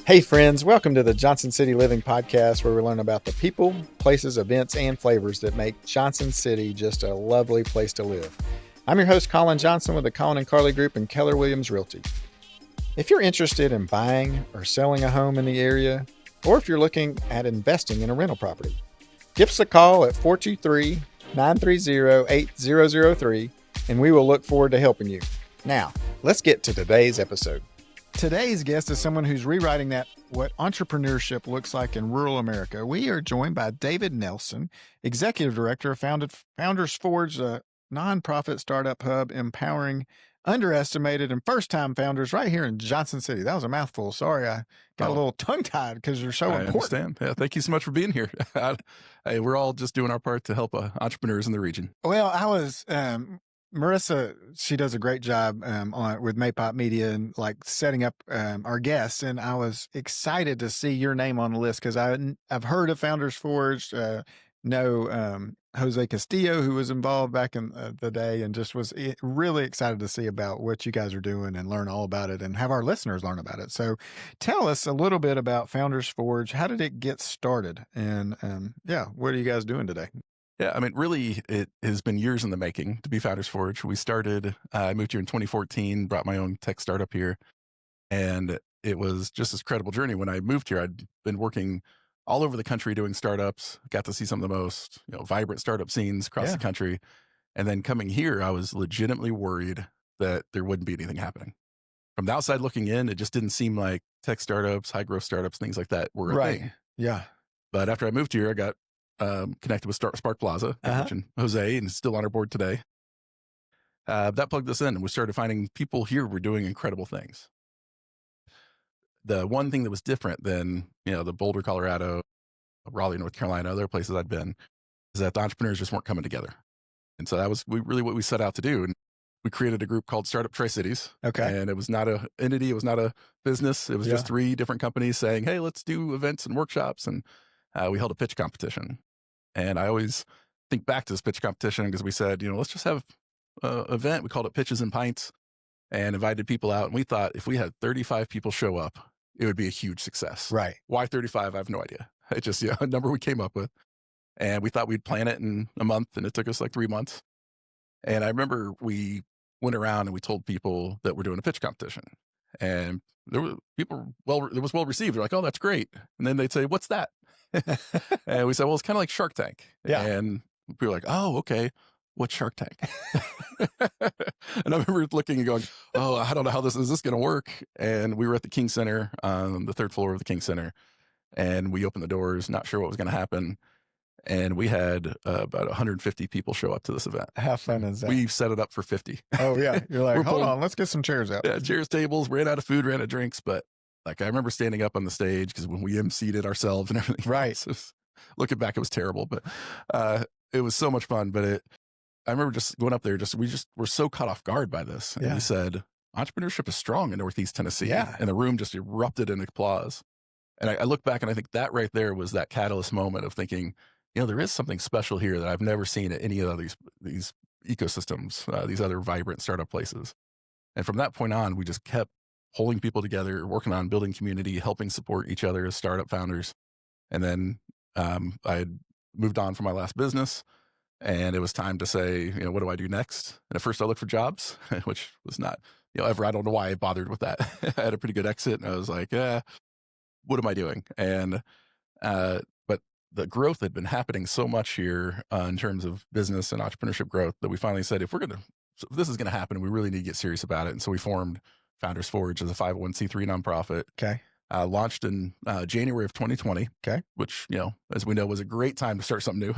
Hey, friends, welcome to the Johnson City Living Podcast, where we learn about the people, places, events, and flavors that make Johnson City just a lovely place to live. I'm your host, Colin Johnson, with the Colin and Carly Group and Keller Williams Realty. If you're interested in buying or selling a home in the area, or if you're looking at investing in a rental property, give us a call at 423-930-8003, and we will look forward to helping you. Now, let's get to today's episode. Today's guest is someone who's rewriting what entrepreneurship looks like in rural America. We are joined by David Nelson, Executive Director of Founders Forge, a nonprofit startup hub empowering underestimated and first-time founders right here in Johnson City. That was a mouthful. Sorry, I got a little tongue-tied because you're so important. I understand. Yeah, thank you so much for being here. Hey, we're all just doing our part to help entrepreneurs in the region. Well, I was... Marissa, she does a great job with Maypop Media and like setting up our guests. And I was excited to see your name on the list because I've heard of Founders Forge, know Jose Castillo, who was involved back in the day, and just was really excited to see about what you guys are doing and learn all about it and have our listeners learn about it. So tell us a little bit about Founders Forge. How did it get started? And what are you guys doing today? Yeah, I mean, really, it has been years in the making to be Founders Forge. We started, I moved here in 2014, brought my own tech startup here, and it was just this incredible journey. When I moved here, I'd been working all over the country doing startups, got to see some of the most vibrant startup scenes across the country. And then coming here, I was legitimately worried that there wouldn't be anything happening. From the outside looking in, it just didn't seem like tech startups, high growth startups, things like that were a thing. Yeah. But after I moved here, I got connected with Spark Plaza, and Jose, and still on our board today. That plugged us in, and we started finding people here were doing incredible things. The one thing that was different than the Boulder, Colorado, Raleigh, North Carolina, other places I'd been, is that the entrepreneurs just weren't coming together. And so that was really what we set out to do. And we created a group called Startup Tri-Cities. Okay. And it was not an entity, it was not a business. It was just 3 different companies saying, hey, let's do events and workshops. And we held a pitch competition. And I always think back to this pitch competition because we said, let's just have an event. We called it Pitches and Pints and invited people out. And we thought if we had 35 people show up, it would be a huge success. Right. Why 35? I have no idea. It's just a number we came up with. And we thought we'd plan it in a month, and it took us like 3 months. And I remember we went around and we told people that we're doing a pitch competition. And there were people, it was well received. They're like, oh, that's great. And then they'd say, what's that? And we said, well, it's kind of like Shark Tank. Yeah. And people were like, oh, okay. What's Shark Tank? And I remember looking and going, oh, I don't know how is this going to work? And we were at the King Center, on the 3rd floor of the King Center. And we opened the doors, not sure what was going to happen. And we had about 150 people show up to this event. How fun is that? We set it up for 50. Oh, yeah. You're like, hold on, let's get some chairs out. Yeah, chairs, tables, ran out of food, ran out of drinks. But like, I remember standing up on the stage because when we emceed it ourselves and everything. Right. So looking back, it was terrible, but it was so much fun. But I remember just going up there, we were so caught off guard by this. And we said, entrepreneurship is strong in Northeast Tennessee. Yeah. And the room just erupted in applause. And I look back and I think that right there was that catalyst moment of thinking, there is something special here that I've never seen at any of these ecosystems, these other vibrant startup places. And from that point on, we just kept pulling people together, working on building community, helping support each other as startup founders. And then I had moved on from my last business, and it was time to say, what do I do next? And at first I looked for jobs, which was not, ever, I don't know why I bothered with that. I had a pretty good exit, and I was like, what am I doing? And, but the growth had been happening so much here in terms of business and entrepreneurship growth that we finally said, if this is going to happen, we really need to get serious about it. And so we formed Founders Forge as a 501c3 nonprofit. Okay. Launched in January of 2020. Okay. Which, as we know, was a great time to start something new.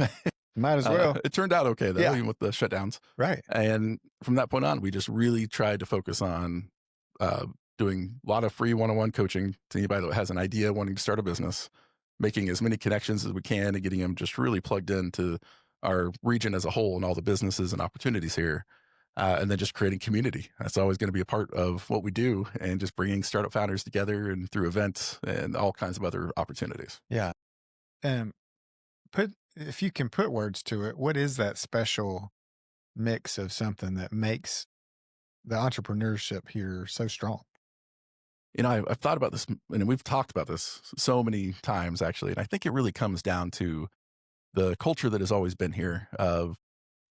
Might as well. It turned out okay, though, even with the shutdowns. Right. And from that point on, we just really tried to focus on doing a lot of free one-on-one coaching to anybody that has an idea wanting to start a business, making as many connections as we can and getting them just really plugged into our region as a whole and all the businesses and opportunities here. And then just creating community. That's always going to be a part of what we do, and just bringing startup founders together and through events and all kinds of other opportunities. Yeah. If you can put words to it, what is that special mix of something that makes the entrepreneurship here so strong? I've thought about this, and we've talked about this so many times actually, and I think it really comes down to the culture that has always been here of,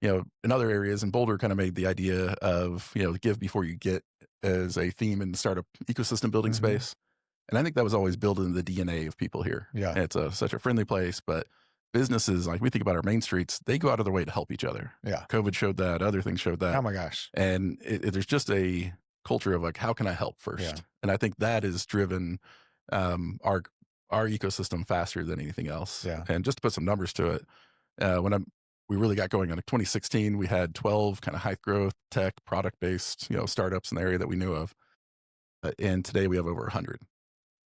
in other areas, and Boulder kind of made the idea of, give before you get as a theme in the startup ecosystem building Hmm. space. And I think that was always built into the DNA of people here. Yeah. And it's such a friendly place, but businesses, like we think about our main streets, they go out of their way to help each other. Yeah. COVID showed that, other things showed Oh that. my gosh. And there's just a culture of like, how can I help Yeah. first? And I think that is driven our ecosystem faster than anything else. Yeah. And just to put some numbers to it, we really got going in 2016, we had 12 kind of high growth tech product based, startups in the area that we knew of. And today we have over 100.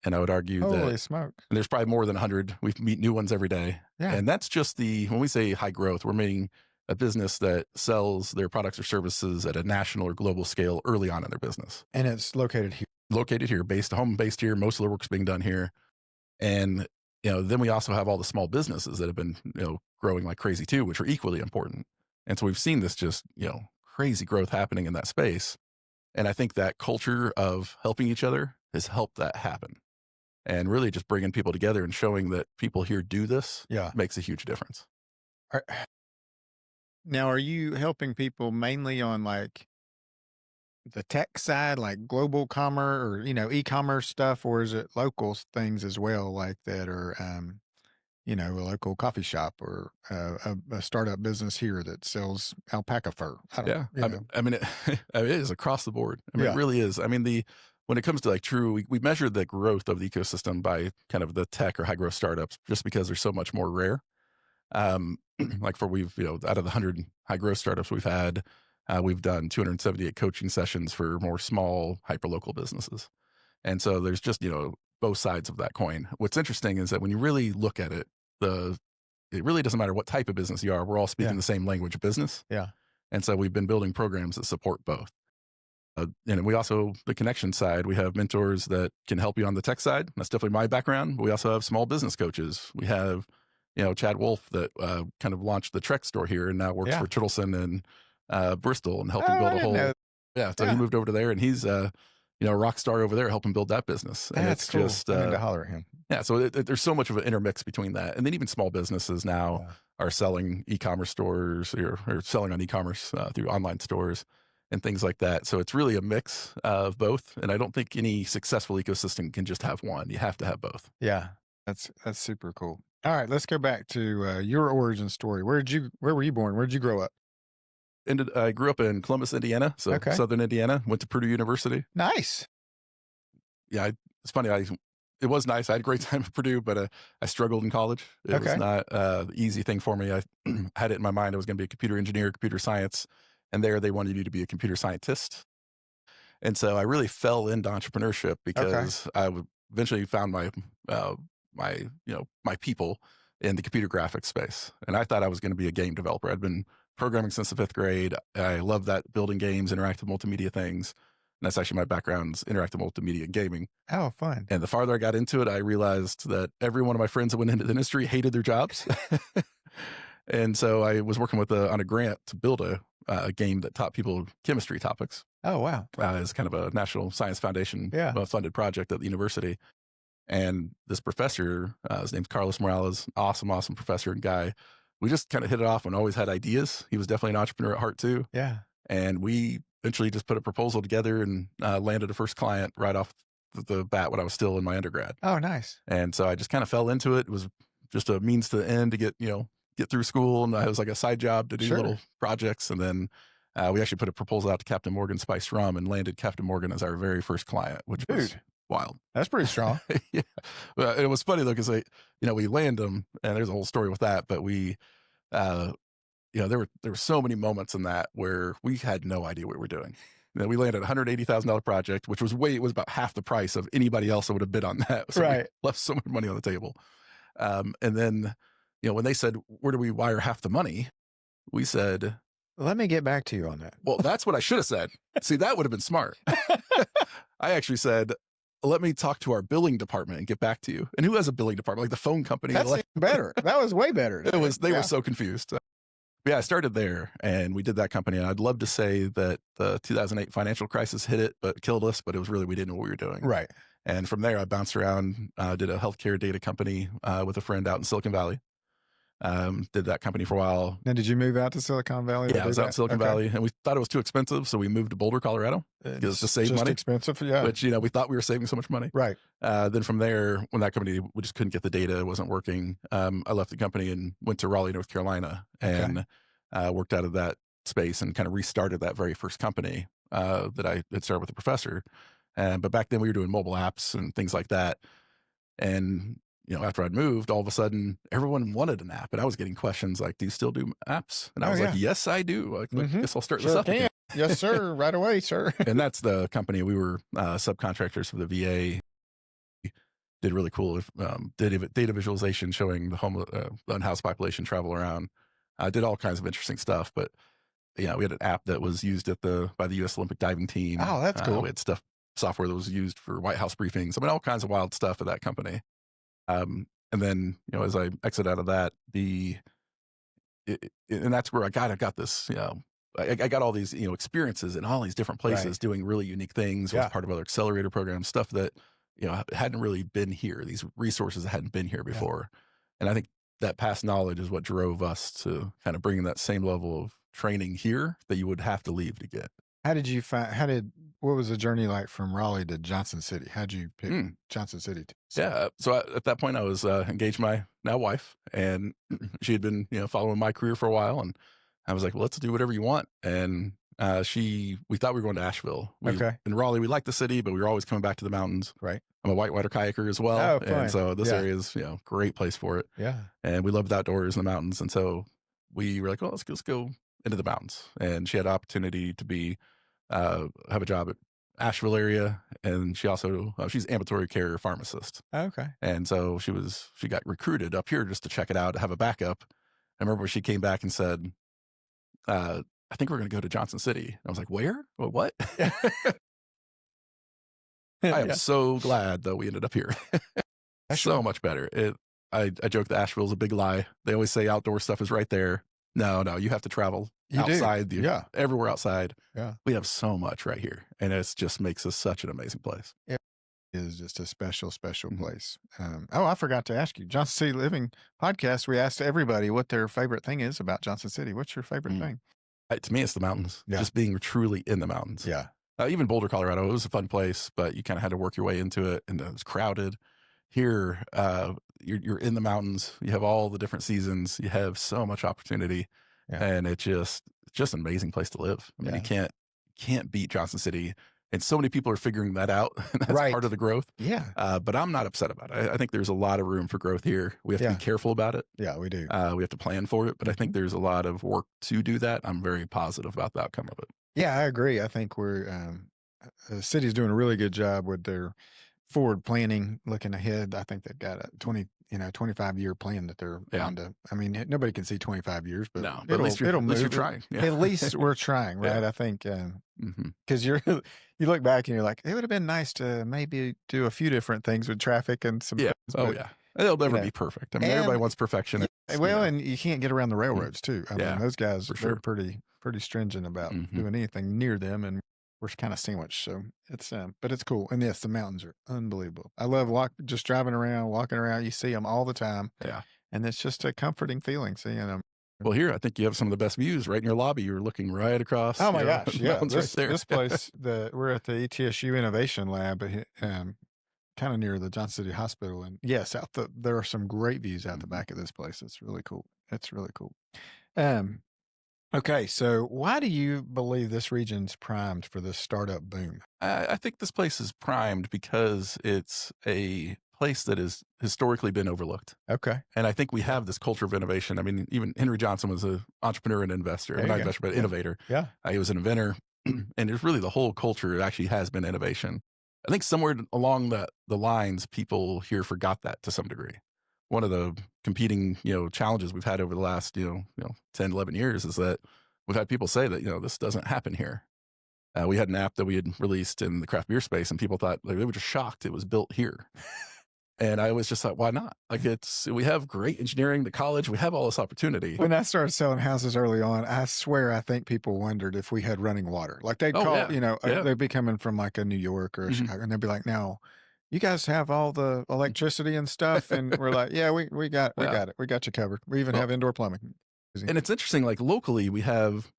And I would argue that Holy smoke. and there's probably more than 100. We meet new ones every day. Yeah. And that's just when we say high growth, we're meaning a business that sells their products or services at a national or global scale early on in their business. And it's located here. Located here, home based here. Most of the work's being done here. And, then we also have all the small businesses that have been, growing like crazy too, which are equally important. And so we've seen this just, crazy growth happening in that space. And I think that culture of helping each other has helped that happen. And really just bringing people together and showing that people here do this Yeah. makes a huge difference. Are, now, are you helping people mainly on like the tech side, like global commerce or, e-commerce stuff, or is it local things as well, like that are, a local coffee shop or a startup business here that sells alpaca fur? I don't, Yeah. I mean, it is across the board. I mean, Yeah. it really is. I mean, when it comes to like we measure the growth of the ecosystem by kind of the tech or high growth startups, just because they're so much more rare. Like out of the 100 high growth startups we've done 278 coaching sessions for more small hyper local businesses. And so there's just, both sides of that coin. What's interesting is that when you really look at it, it really doesn't matter what type of business you are. We're all speaking Yeah. the same language of business. Yeah. And so we've been building programs that support both. And we also, the connection side, we have mentors that can help you on the tech side. That's definitely my background. We also have small business coaches. We have, Chad Wolf that kind of launched the Trek store here and now works Yeah. for Chittleson and Bristol and helping Oh, build I a didn't whole. know. Yeah. So Yeah. he moved over to there and he's, a rock star over there helping build that business. And That's it's cool. just, I need to holler at him. yeah. So there's so much of an intermix between that. And then even small businesses now are selling e-commerce stores or selling on e-commerce through online stores and things like that. So it's really a mix of both. And I don't think any successful ecosystem can just have one. You have to have both. Yeah. That's super cool. All right, let's go back to your origin story. Where were you born? Where did you grow up? I grew up in Columbus, Indiana. So Okay. Southern Indiana, went to Purdue University. Nice. Yeah. It's funny. It was nice. I had a great time at Purdue, but I struggled in college. It was not the easy thing for me. I had it in my mind I was going to be a computer engineer, computer science, and there they wanted you to be a computer scientist. And so I really fell into entrepreneurship because I eventually found my people in the computer graphics space. And I thought I was going to be a game developer. I'd been programming since the 5th grade. I love that, building games, interactive multimedia things. And that's actually my background's interactive multimedia and gaming. Oh, fun. And the farther I got into it, I realized that every one of my friends that went into the industry hated their jobs. And so I was working on a grant to build a game that taught people chemistry topics. Oh, wow. As kind of a National Science Foundation funded project at the university. And this professor, his name's Carlos Morales, awesome professor and guy. We just kind of hit it off and always had ideas. He was definitely an entrepreneur at heart too. Yeah. And we eventually just put a proposal together and landed a first client right off the bat when I was still in my undergrad. Oh, nice. And so I just kind of fell into it. It was just a means to the end to get through school. And it was like a side job to do little projects. And then we actually put a proposal out to Captain Morgan Spiced Rum and landed Captain Morgan as our very first client, which was wild. That's pretty strong. Yeah. Well, it was funny though, because we land them and there's a whole story with that, but we, there were so many moments in that where we had no idea what we were doing. We landed a $180,000 project, which was about half the price of anybody else that would have bid on that. So we left so much money on the table. And then, when they said, where do we wire half the money? We said, let me get back to you on that. Well, that's what I should have said. See, that would have been smart. I actually said, let me talk to our billing department and get back to you. And who has a billing department? Like the phone company? That's better. That was way better. They were so confused. Yeah, I started there and we did that company. And I'd love to say that the 2008 financial crisis hit it, but killed us. But it was really, we didn't know what we were doing. Right. And from there, I bounced around, did a healthcare data company with a friend out in Silicon Valley. Did that company for a while. Now, did you move out to Silicon Valley to Yeah, I do was out in that? Silicon Okay. Valley and we thought it was too expensive. So we moved to Boulder, Colorado because to It's save just money, expensive. Yeah. which, we thought we were saving so much money. Right. Then from there, when that company, we just couldn't get the data, it wasn't working. I left the company and went to Raleigh, North Carolina, and worked out of that space and kind of restarted that very first company that I had started with a professor. But back then we were doing mobile apps and things like that. And after I'd moved, all of a sudden everyone wanted an app, and I was getting questions like, "Do you still do apps?" And I Oh, was like, yeah. "Yes, I do. Like, Mhm. guess I'll start this Sure up again." can. Yes, sir. Right away, sir. And that's the company we were subcontractors for the VA. Did really cool data visualization showing the unhoused population travel around. Did all kinds of interesting stuff, but yeah, we had an app that was used by the U.S. Olympic diving team. Oh, that's cool. We had software that was used for White House briefings. I mean, all kinds of wild stuff at that company. And then as I exit out of that, and that's where I got this. I got all these experiences in all these different places Right. doing really unique things. Was Yeah. part of other accelerator programs, stuff that hadn't really been here. These resources that hadn't been here Yeah. before, and I think that past knowledge is what drove us to kind of bring that same level of training here that you would have to leave to get. How did you what was the journey like from Raleigh to Johnson City? How'd you pick Johnson City? Yeah. So at that point, I was engaged to my now wife, and she had been following my career for a while, and I was like, "Well, let's do whatever you want." And we thought we were going to Asheville. In Raleigh, we liked the city, but we were always coming back to the mountains. Right. I'm a whitewater kayaker as well, Oh, fine. and so this Yeah. area is great place for it. Yeah. And we loved outdoors in the mountains, and so we were like, "Well, let's go into the mountains." And she had an opportunity to have a job at Asheville area, and she also she's an ambulatory care pharmacist, Okay. and so she got recruited up here just to check it out, to have a backup. I remember when she came back and said, "I think we're going to go to Johnson City." I was like, "Where? Well, what?" I am so glad that we ended up here. So much better. I joke that Asheville's a big lie. They always say outdoor stuff is right there. No, you have to travel outside. Yeah. Everywhere outside. Yeah. We have so much right here, and it just makes us such an amazing place. It is just a special place. I forgot to ask you, Johnson City Living podcast. We asked everybody what their favorite thing is about Johnson City. What's your favorite thing? To me, it's the mountains. Yeah. Just being truly in the mountains. Yeah. Even Boulder, Colorado, it was a fun place, but you kind of had to work your way into it, and it was crowded. Here, you're in the mountains. You have all the different seasons. You have so much opportunity, and it's just an amazing place to live. I mean, you can't beat Johnson City, and so many people are figuring that out. That's part of the growth. Yeah. But I'm not upset about it. I think there's a lot of room for growth here. We have to be careful about it. Yeah, we do. We have to plan for it, but I think there's a lot of work to do that. I'm very positive about the outcome of it. Yeah, I agree. I think the city's doing a really good job with their forward planning, looking ahead. I think they've got a 25-year plan that they're on to. I mean, nobody can see 25 years, but no, but at least you're trying. Yeah. At least we're trying, right? I think because you look back and you're like, it would have been nice to maybe do a few different things with traffic and some. Yeah. Things, yeah. It'll never be perfect. I mean, everybody wants perfection. And you can't get around the railroads too. I mean, those guys, sure. they're pretty stringent about doing anything near them, and we're kind of sandwiched. So it's, but it's cool. And yes, the mountains are unbelievable. I love just driving around, walking around. You see them all the time. Yeah. And it's just a comforting feeling seeing them. Well, here, I think you have some of the best views right in your lobby. You're looking right across. Oh my gosh. Yeah. Right there. This place, we're at the ETSU Innovation Lab, kind of near the Johnson City Hospital. And yes, there are some great views out the back of this place. It's really cool. It's really cool. Okay, so why do you believe this region's primed for this startup boom? I think this place is primed because it's a place that has historically been overlooked. Okay. And I think we have this culture of innovation. I mean, even Henry Johnson was an entrepreneur and investor. Not investor, but innovator. Yeah. He was an inventor. And there's really the whole culture actually has been innovation. I think somewhere along the lines, people here forgot that to some degree. One of the competing, challenges we've had over the last, 10, 11 years is that we've had people say that, this doesn't happen here. We had an app that we had released in the craft beer space, and people thought they were just shocked it was built here. And I was just like, why not? Like we have great engineering, the college, we have all this opportunity. When I started selling houses early on, I swear I think people wondered if we had running water. Like they'd Oh call, yeah. Yeah. they'd be coming from like a New York or a Mhm. Chicago, and they'd be like, "No, you guys have all the electricity and stuff," and we're like, "Yeah, we Yeah. got it, we got you covered. We even Well, have indoor plumbing." Easy. and it's interesting, like locally, we have,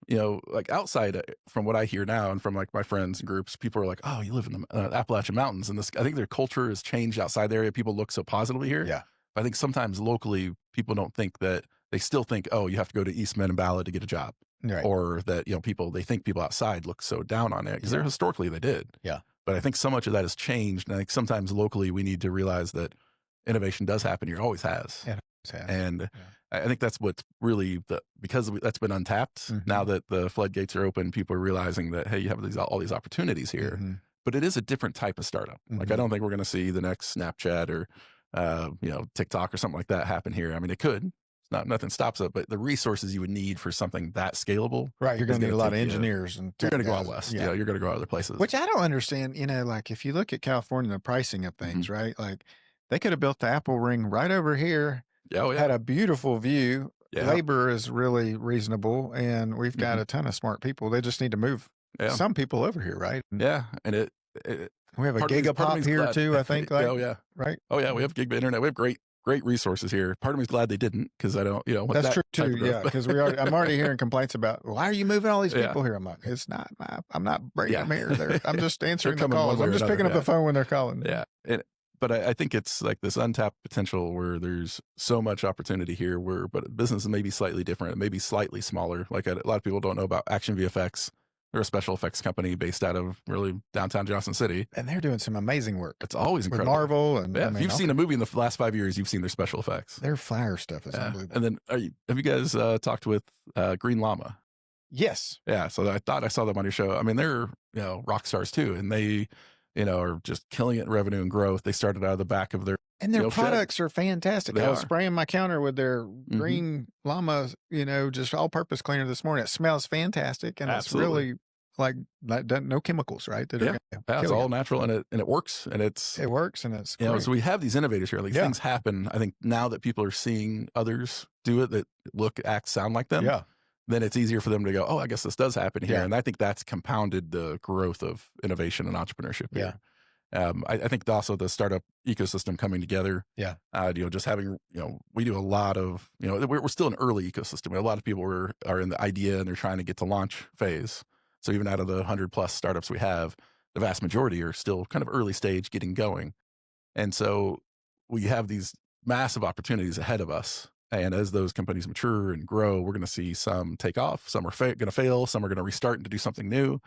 like outside from what I hear now and from like my friends and groups, people are like, oh, you live in the Appalachian Mountains. And this, I think their culture has changed outside the area. People look so positively here. Yeah, But I think sometimes locally, people don't think that, they still think, oh, you have to go to East Mend and Ballad to get a job. right. Or that, they think people outside look so down on it because they're Yeah, historically they did. yeah, But I think so much of that has changed. And I think sometimes locally we need to realize that innovation does happen here, always has. it always has. And Yeah. I think that's what's really because that's been untapped. Now Mhm, that the floodgates are open, people are realizing that, hey, you have all these opportunities here, mhm, but it is a different type of startup. Like I mhm. don't think we're going to see the next Snapchat or TikTok or something like that happen here. I mean, it could. It's not nothing stops it, but the resources you would need for something that scalable Right, you're is gonna need going a to lot take of you. engineers and You're tech going to go out guys. west. Yeah. You're going to go other places. Which I don't understand, like if you look at California, the pricing of Hmm. things, right? Like they could have built the Apple Ring right over here, Yeah, oh had yeah, a beautiful view. yeah, Labor is really reasonable, and we've got hmm a ton of smart people. They just need to move yeah, some people over here, right? And yeah, and it we have a part of gigapop me's here glad. too, I think, Yeah, like oh yeah. right? Oh yeah, we Yeah. have gigabit internet. We have great resources here. Part of me is glad they didn't because I don't, want That's that true type too, of growth. yeah. But Because I'm already hearing complaints about why are you moving all these yeah, people here? I'm like, it's not I'm not bringing yeah, them here. I'm just they're answering the coming one calls. way I'm or just another. picking up the Yeah, phone when they're calling. yeah. But I think it's like this untapped potential where there's so much opportunity here. But business is maybe slightly different, maybe slightly smaller. Like a lot of people don't know about Action VFX. They're a special effects company based out of really downtown Johnson City. And they're doing some amazing work It's always with incredible. Marvel, and I Yeah, if mean, you've seen a movie in the last 5 years, you've seen their special effects. their flyer stuff is Yeah, unbelievable. and then have you guys talked with Green Llama? Yes, Yeah, so I thought I saw them on your show. I mean, they're, rock stars too, and they, are just killing it in revenue and growth. They started out of the back of their, and their shed. products are fantastic. They I was are. spraying my counter with their Mhm. green llama, just all-purpose cleaner this morning. It smells fantastic, and it's Absolutely. really like no chemicals, right? That are Yeah. gonna Yeah, it's kill you. all natural and it works and it's, It works, and it's great. so we have these innovators here. These Yeah. things happen. I think now that people are seeing others do it that look, act, sound like them, Yeah, then it's easier for them to go, oh, I guess this does happen here. yeah, And I think that's compounded the growth of innovation and entrepreneurship yeah, here. I think also the startup ecosystem coming together, yeah, just having, we do a lot of, we're still an early ecosystem. A lot of people are in the idea and they're trying to get to launch phase. So even out of the 100+ startups we have, the vast majority are still kind of early stage getting going. And so we have these massive opportunities ahead of us. And as those companies mature and grow, we're going to see some take off. Some are going to fail. Some are going to restart and to do something new.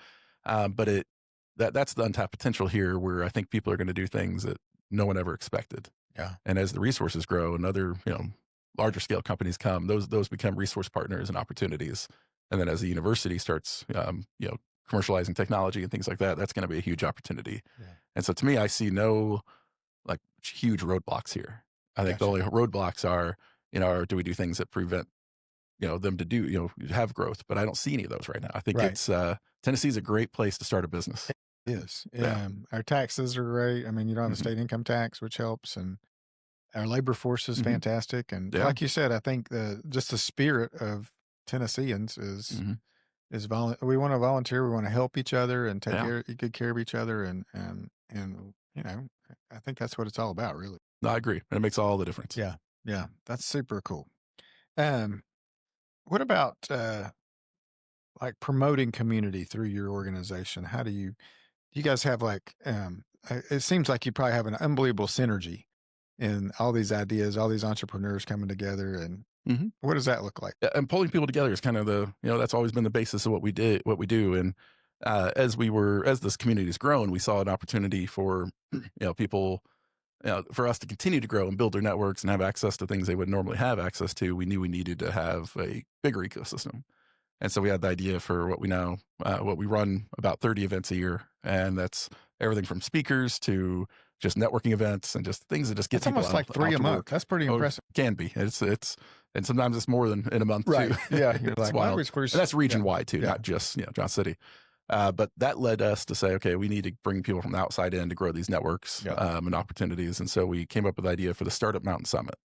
But that's the untapped potential here, where I think people are going to do things that no one ever expected. yeah, And as the resources grow and other, larger scale companies come, those become resource partners and opportunities. And then as the university starts, commercializing technology and things like that, that's going to be a huge opportunity. yeah. And so to me, I see no like huge roadblocks here. I think the Gotcha. only roadblocks are, do we do things that prevent, them to do, have growth? But I don't see any of those right now. I think Right. it's Tennessee's a great place to start a business. Is. Yeah. Our taxes are great. I mean, you don't have the Mhm. state income tax, which helps, and our labor force is Mhm. fantastic. And Yeah. like you said, I think just the spirit of Tennesseans is Mhm. we want to volunteer, we want to help each other and take Yeah. good care of each other, and I think that's what it's all about, really. No, I agree. And it makes all the difference. Yeah, yeah, that's super cool. Um, what about like promoting community through your organization? How do you guys have like it seems like you probably have an unbelievable synergy in all these ideas, all these entrepreneurs coming together, and Mhm. what does that look like? Yeah, and pulling people together is kind of that's always been the basis of what we do. And as this community has grown, we saw an opportunity for, people, for us to continue to grow and build their networks and have access to things they would normally have access to. We knew we needed to have a bigger ecosystem. And so we had the idea for what we run about 30 events a year. And that's everything from speakers to just networking events and just things that just get It's people almost like three out a to month. work. That's pretty Oh, impressive. can be. And sometimes it's more than in a month Right. too. Yeah. You're It's like, why are wild. we squeeze? And that's region Yeah. wide too, Yeah. not just, Johnson City. But that led us to say, okay, we need to bring people from the outside in to grow these networks Yep. and opportunities. And so we came up with the idea for the Startup Mountain Summit.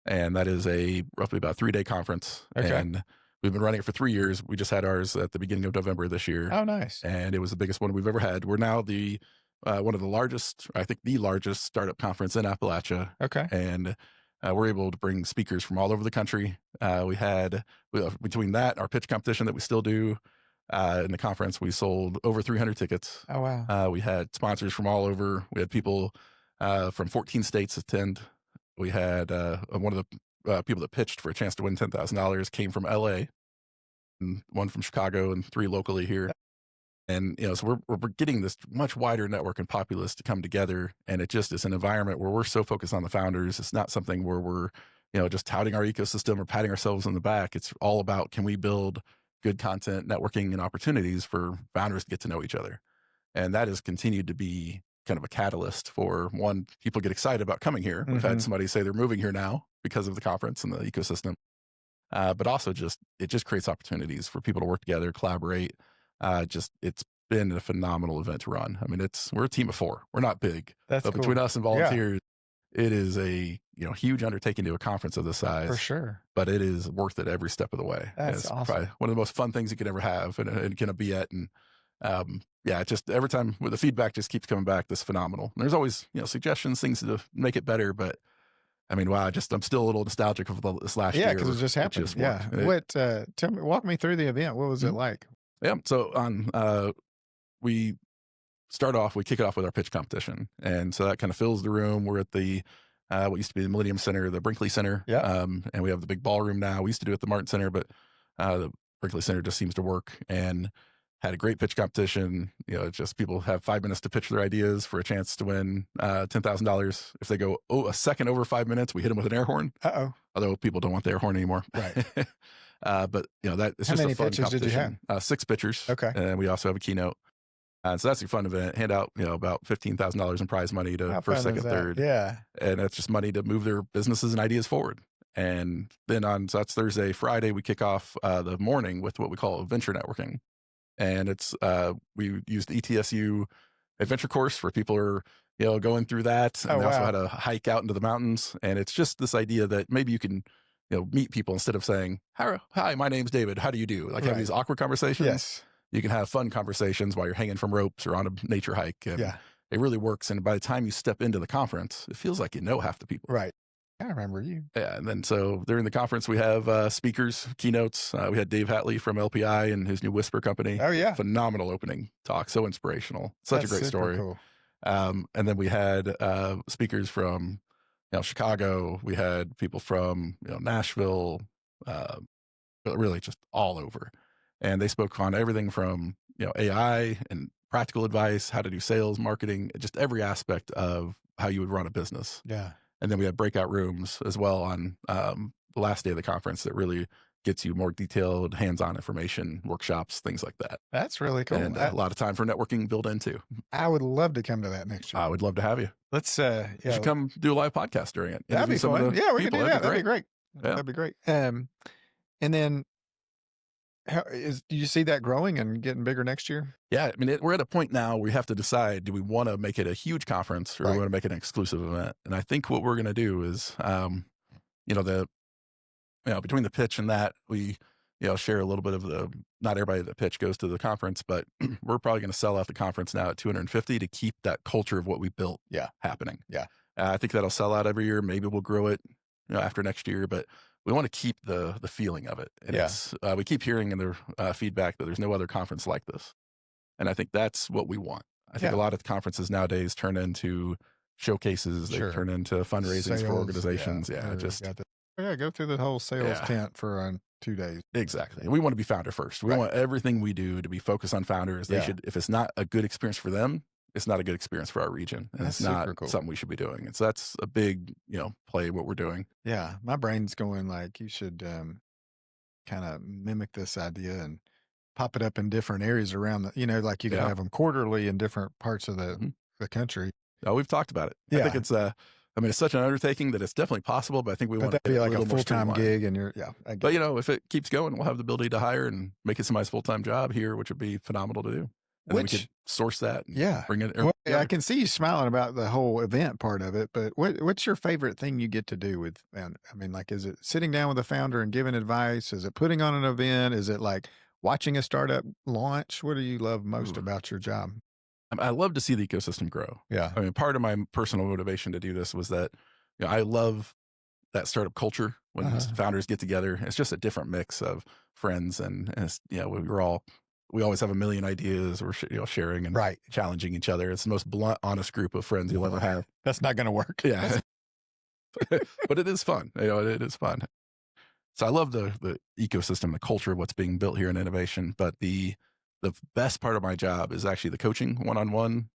And that is a roughly about 3-day conference. Okay. And we've been running it for 3 years. We just had ours at the beginning of November this year. Oh, nice. And it was the biggest one we've ever had. We're now the one of the largest, I think the largest startup conference in Appalachia. Okay. And we're able to bring speakers from all over the country. We had, between that, our pitch competition that we still do in the conference, we sold over 300 tickets. Oh, wow. We had sponsors from all over. We had people from 14 states attend. We had one of the people that pitched for a chance to win $10,000 came from LA, and one from Chicago, and 3 locally here. And, so we're getting this much wider network and populace to come together. And it just is an environment where we're so focused on the founders. It's not something where we're, just touting our ecosystem or patting ourselves on the back. It's all about, can we build good content, networking, and opportunities for founders to get to know each other? And that has continued to be kind of a catalyst for, one, people get excited about coming here. We've had somebody say they're moving here now because of the conference and the ecosystem. But also it just creates opportunities for people to work together, collaborate. It's been a phenomenal event to run. I mean, we're a team of 4. We're not big, That's but cool. between us and volunteers, it is a huge undertaking to a conference of this size. For sure. But it is worth it every step of the way. That's it's awesome. probably one of the most fun things you could ever have and kind of be at. And it just every time the feedback just keeps coming back, this phenomenal. And there's always suggestions, things to make it better. But I mean, wow, I'm still a little nostalgic of this last year. Yeah, because it just happened. Tell me, walk me through the event. What was it like? Yeah. So we kick it off with our pitch competition. And so that kind of fills the room. We're at the, what used to be the Millennium Center, the Brinkley Center. Yeah. And we have the big ballroom now. We used to do it at the Martin Center, but the Brinkley Center just seems to work, and had a great pitch competition. Just people have 5 minutes to pitch their ideas for a chance to win $10,000. If they go a second over 5 minutes, we hit them with an air horn. Uh-oh. Although people don't want the air horn anymore. Right. But that it's How just many a fun pitches did you competition. 6 pitchers. Okay. And we also have a keynote. So that's a fun event. Hand out, about $15,000 in prize money to How first, fun second, is that? third. Yeah. And that's just money to move their businesses and ideas forward. And then so that's Thursday. Friday, we kick off the morning with what we call venture networking. And it's we used ETSU adventure course where people are going through that. And Oh, they also wow. had a hike out into the mountains. And it's just this idea that maybe you can meet people instead of saying, hi, my name's David, how do you do? Like, have Right. these awkward conversations. Yes. You can have fun conversations while you're hanging from ropes or on a nature hike. And Yeah. it really works. And by the time you step into the conference, it feels like half the people. Right. I remember you. Yeah. And then so during the conference, we have speakers, keynotes. We had Dave Hatley from LPI and his new Whisper company. Oh, yeah. Phenomenal opening talk. So inspirational. Such That's a great super story. Cool. And then we had speakers from Chicago. We had people from Nashville, but really just all over. And they spoke on everything from AI and practical advice, how to do sales, marketing, just every aspect of how you would run a business. Yeah. And then we had breakout rooms as well on the last day of the conference that really gets you more detailed, hands-on information, workshops, things like that. That's really cool. And a lot of time for networking built in too. I would love to come to that next year. I would love to have you. Let's You should come do a live podcast during it. That'd be Interview some of fun. the Yeah, we can people. do that. That'd be great. Yeah. That'd be great. And then do you see that growing and getting bigger next year? Yeah, I mean, we're at a point now where we have to decide, do we want to make it a huge conference or do we want to make it an exclusive event? And I think what we're going to do is, between the pitch and that, we, share a little bit of not everybody that pitch goes to the conference, but we're probably going to sell out the conference now at 250 to keep that culture of what we built happening. Yeah. I think that'll sell out every year. Maybe we'll grow it, after next year, but we want to keep the feeling of it. And we keep hearing in their feedback that there's no other conference like this. And I think that's what we want. I think a lot of conferences nowadays turn into showcases. They turn into fundraisings for organizations. Go through the whole sales tent for 2 days. Exactly. We want to be founder first. We want everything we do to be focused on founders. They should, if it's not a good experience for them, it's not a good experience for our region. And That's it's not super cool. something we should be doing. And so that's a big, play what we're doing. Yeah. My brain's going like, you should kind of mimic this idea and pop it up in different areas around like you can have them quarterly in different parts of the country. Oh, we've talked about it. Yeah. I think it's it's such an undertaking that it's definitely possible, but I think we want to be like a more full-time streamlined. gig and But if it keeps going, we'll have the ability to hire and make it somebody's full-time job here, which would be phenomenal to do. and then we could Which source that and yeah. bring it Well, I together. can see you smiling about the whole event part of it, but what's your favorite thing you get to do with I mean, like, is it sitting down with the founder and giving advice? Is it putting on an event? Is it like watching a startup launch? What do you love most Ooh. about your job? I love to see the ecosystem grow. Yeah. I mean, part of my personal motivation to do this was that, I love that startup culture when Uh-huh. founders get together. It's just a different mix of friends, and it's, we always have a million ideas. We're sharing and Right. challenging each other. It's the most blunt, honest group of friends you'll ever have. That's not gonna work. Yeah, but it is fun. It is fun. So I love the ecosystem, the culture of what's being built here in innovation. But the best part of my job is actually the coaching one on one.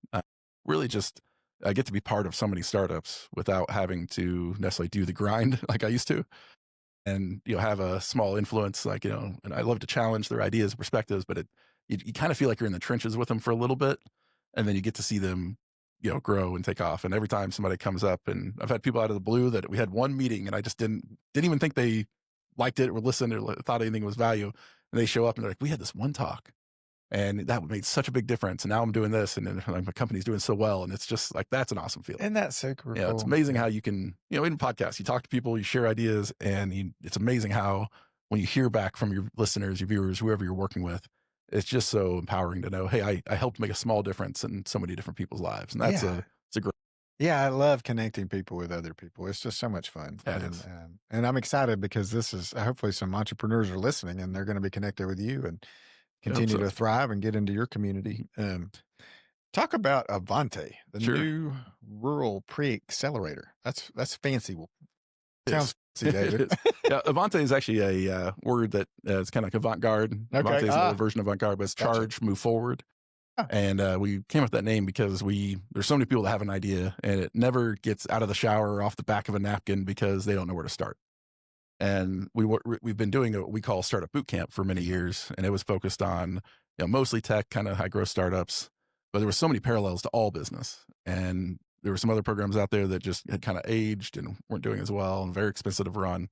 Really, just I get to be part of so many startups without having to necessarily do the grind like I used to, and have a small influence. Like and I love to challenge their ideas, perspectives, but you kind of feel like you're in the trenches with them for a little bit, and then you get to see them grow and take off. And every time somebody comes up, and I've had people out of the blue that we had one meeting and I just didn't even think they liked it or listened or thought anything was value. And they show up and they're like, we had this one talk and that made such a big difference. And now I'm doing this and then like, my company's doing so well. And it's just like, that's an awesome feeling. Isn't that super It's cool? amazing Yeah. how you can, in podcasts, you talk to people, you share ideas, and it's amazing how when you hear back from your listeners, your viewers, whoever you're working with, it's just so empowering to know, hey, I helped make a small difference in so many different people's lives. And Yeah. it's a great, Yeah, I love connecting people with other people. It's just so much fun, yeah, it is. and I'm excited because this is hopefully some entrepreneurs are listening and they're going to be connected with you and I hope continue so. to thrive and get into your community. Talk about Avante, the Sure. new rural pre-accelerator. That's fancy. It Sounds is. fancy, It David. is. Yeah, Avante is actually a word that it's kind of like avant-garde. Okay. Avante is an old version of avant-garde, but it's Gotcha. charge, move forward. Ah, And we came up with that name because there's so many people that have an idea and it never gets out of the shower or off the back of a napkin because they don't know where to start. And we've been doing what we call startup boot camp for many years, and it was focused on mostly tech, kind of high growth startups. But there were so many parallels to all business, and there were some other programs out there that just had kind of aged and weren't doing as well and very expensive to run.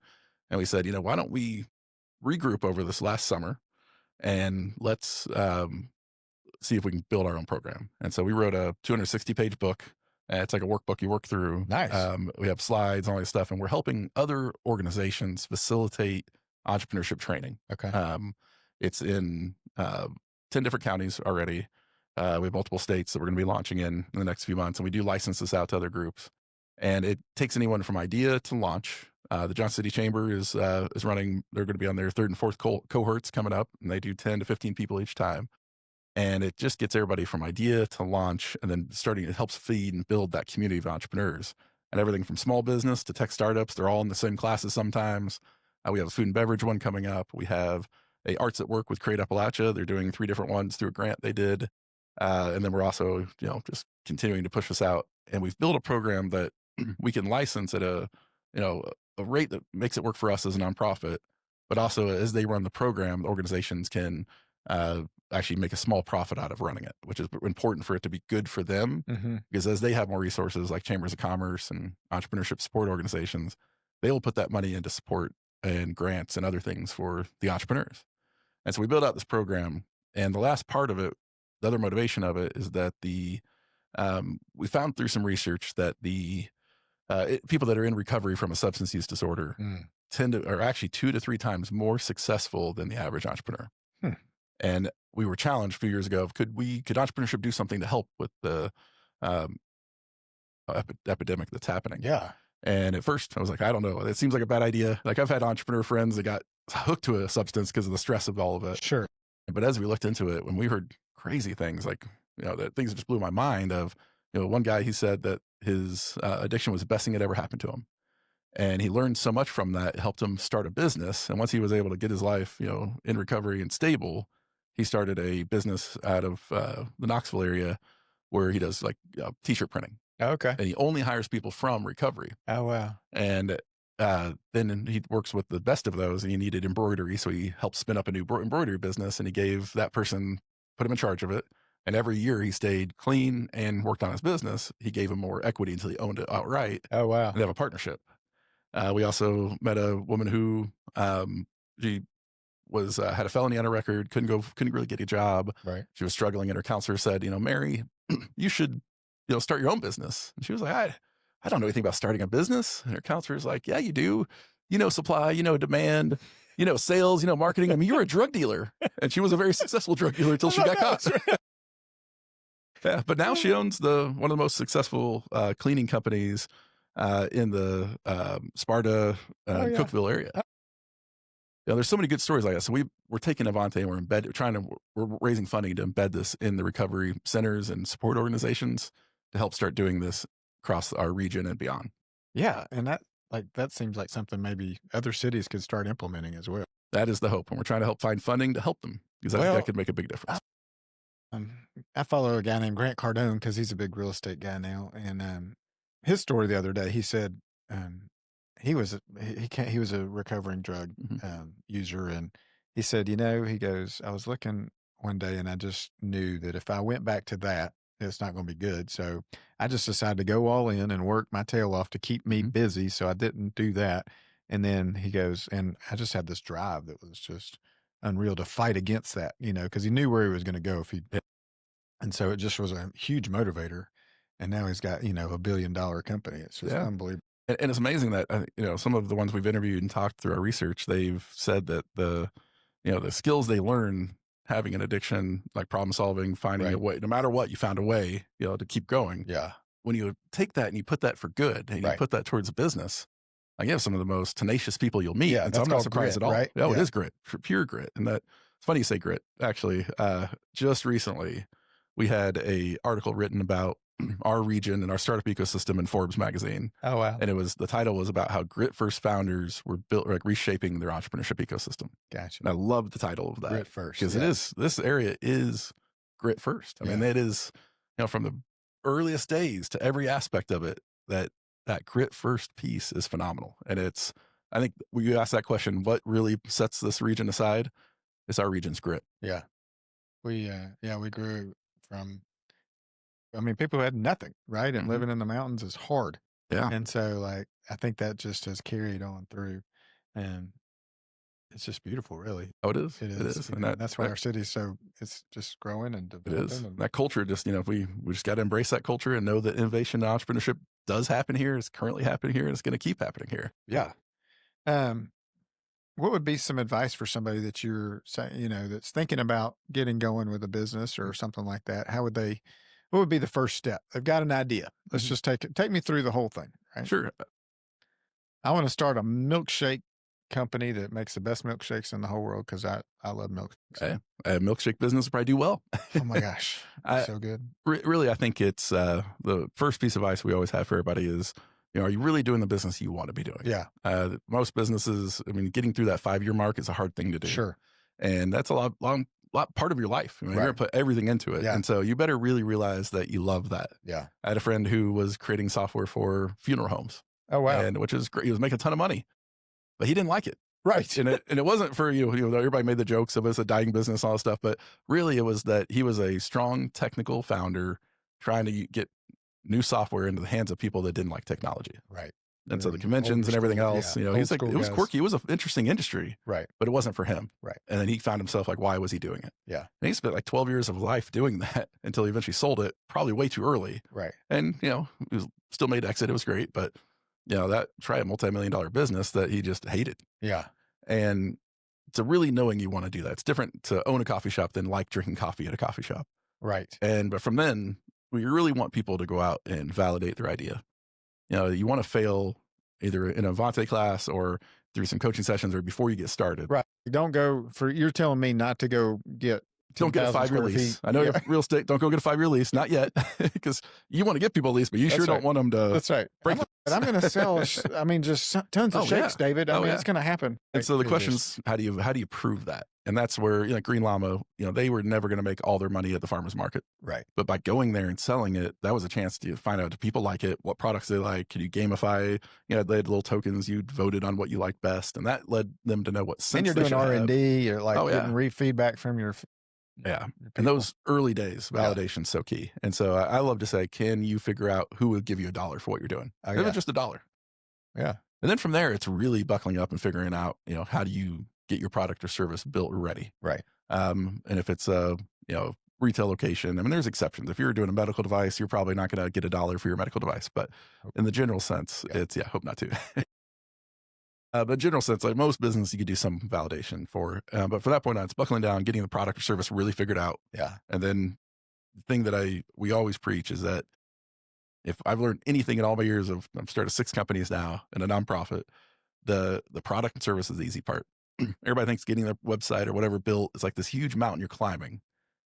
And we said, why don't we regroup over this last summer and let's see if we can build our own program. And so we wrote a 260-page book. It's like a workbook you work through. nice. We have slides, all this stuff, and we're helping other organizations facilitate entrepreneurship training. Okay. It's in 10 different counties already. We have multiple states that we're going to be launching in the next few months, and we do license this out to other groups. And it takes anyone from idea to launch. The Johnson City Chamber is running. They're going to be on their third and fourth cohorts coming up, and they do 10 to 15 people each time. And it just gets everybody from idea to launch, and then it helps feed and build that community of entrepreneurs. And everything from small business to tech startups, they're all in the same classes sometimes. We have a food and beverage one coming up. We have a Arts at Work with Create Appalachia. They're doing 3 different ones through a grant they did. And then we're also, just continuing to push this out. And we've built a program that we can license at a rate that makes it work for us as a nonprofit, but also as they run the program, the organizations can actually make a small profit out of running it, which is important for it to be good for them, Hmm. because as they have more resources like chambers of commerce and entrepreneurship support organizations, they will put that money into support and grants and other things for the entrepreneurs. And so we built out this program, and the last part of it, the other motivation of it is that we found through some research that people that are in recovery from a substance use disorder Mm. are actually 2 to 3 times more successful than the average entrepreneur. Hmm. And we were challenged a few years ago of could entrepreneurship do something to help with the um, epidemic that's happening? Yeah. And at first I was like, I don't know. It seems like a bad idea. Like I've had entrepreneur friends that got hooked to a substance because of the stress of all of it. Sure. But as we looked into it, when we heard crazy things, like, that things that just blew my mind of, one guy, he said that his addiction was the best thing that ever happened to him. And he learned so much from that, it helped him start a business. And once he was able to get his life, in recovery and stable, he started a business out of the Knoxville area where he does like t-shirt printing. Okay. And he only hires people from recovery. Oh, wow. And then he works with the best of those, and he needed embroidery. So he helped spin up a new embroidery business, and he gave that person, put him in charge of it. And every year he stayed clean and worked on his business. He gave him more equity until he owned it outright. Oh, wow. And they have a partnership. We also met a woman who she was had a felony on her record, couldn't really get a job. Right. She was struggling, and her counselor said, Mary, you should, start your own business. And she was like, I don't know anything about starting a business. And her counselor was like, yeah, you do. Supply, demand, sales, marketing. I mean, you were a drug dealer, and she was a very successful drug dealer until she got caught. Yeah, but now she owns one of the most successful cleaning companies in the Sparta, Oh, yeah. Cookeville area. There's so many good stories like that. So we're taking Avante and we're raising funding to embed this in the recovery centers and support organizations to help start doing this across our region and beyond. Yeah, and that seems like something maybe other cities could start implementing as well. That is the hope, and we're trying to help find funding to help them, because I think that could make a big difference. I follow a guy named Grant Cardone because he's a big real estate guy now, and his story the other day, he said he was a recovering drug user, and he said, he goes, I was looking one day and I just knew that if I went back to that, it's not going to be good. So I just decided to go all in and work my tail off to keep me busy. So I didn't do that. And then he goes, and I just had this drive that was just unreal to fight against that, because he knew where he was going to go and so it just was a huge motivator. And now he's got, $1 billion company. It's just unbelievable. And it's amazing that, some of the ones we've interviewed and talked through our research, they've said that the skills they learn having an addiction, like problem solving, finding a way, no matter what, you found a way, to keep going. Yeah. When you take that and you put that for good and you put that towards a business, you have some of the most tenacious people you'll meet. Yeah, and so I'm not surprised grit, at all. right? Oh, it is grit, pure grit. And it's funny you say grit. Actually, just recently we had a article written about our region and our startup ecosystem in Forbes magazine. Oh, wow. And the title was about how grit first founders were built, like reshaping their entrepreneurship ecosystem. Gotcha. And I love the title of that. Grit first. Because this area is grit first. I mean, it is, from the earliest days to every aspect of it, that grit first piece is phenomenal. And I think when you ask that question, what really sets this region aside? It's our region's grit. Yeah. We grew from, people who had nothing, right? And living in the mountains is hard. Yeah. And so I think that just has carried on through, and it's just beautiful, really. Oh, it is. It is. And that's why our city's it's just growing and developing. It is. That culture just, we just got to embrace that culture and know that innovation and entrepreneurship does happen here. It's currently happening here, and it's going to keep happening here. Yeah. What would be some advice for somebody that you're saying, that's thinking about getting going with a business or something like that? What would be the first step? They've got an idea. Let's just take me through the whole thing. Right? Sure. I want to start a milkshake company that makes the best milkshakes in the whole world, because I love milkshakes. A milkshake business would probably do well. Oh my gosh. So good. Really, I think it's the first piece of advice we always have for everybody is, are you really doing the business you want to be doing? Yeah. Most businesses, getting through that 5-year mark is a hard thing to do. Sure. And that's a lot part of your life. You're going to put everything into it. Yeah. And so you better really realize that you love that. Yeah. I had a friend who was creating software for funeral homes. Oh, wow. And which is great. He was making a ton of money, but he didn't like it. Right. And it wasn't for, everybody made the jokes of it's a dying business, all that stuff, but really it was that he was a strong technical founder trying to get new software into the hands of people that didn't like technology. Right. And so the conventions and everything else, he's like, it was quirky. It was an interesting industry, right? But it wasn't for him. Right. And then he found himself like, why was he doing it? Yeah. And he spent like 12 years of life doing that until he eventually sold it, probably way too early. Right. And, he was still made exit. It was great, but try a multi-million-dollar business that he just hated. Yeah. And to really knowing you want to do that, it's different to own a coffee shop than like drinking coffee at a coffee shop. Right. But from then, we really want people to go out and validate their idea. You want to fail either in an Avante class or through some coaching sessions or before you get started. Right. You're telling me not to go get Don't get a 5-year lease. I know you have real estate. Don't go get a 5-year lease. Not yet. Because you want to get people a lease, but you sure don't want them to. That's right. I'm going to sell, just tons of shakes, David. It's going to happen. And so the question's, how do you prove that? And that's where, Green Llama, they were never going to make all their money at the farmer's market. Right. But by going there and selling it, that was a chance to find out, do people like it? What products they like? Can you gamify? They had little tokens. You voted on what you liked best. And that led them to know what sense and you're doing R&D. You're getting feedback from your Yeah. And those early days, validation's so key. And so I love to say, can you figure out who would give you $1 for what you're doing? Even just $1. Yeah. And then from there, it's really buckling up and figuring out, how do you get your product or service built ready. Right. And if it's a, retail location, I mean, there's exceptions. If you're doing a medical device, you're probably not going to get $1 for your medical device. But in the general sense, Yeah. hope not to. But general sense, like most business, you could do some validation for. But for that point on, it's buckling down, getting the product or service really figured out. Yeah. And then the thing that we always preach is that if I've learned anything in all my years of, I've started 6 companies now in a nonprofit, the product and service is the easy part. Everybody thinks getting their website or whatever built is like this huge mountain you're climbing.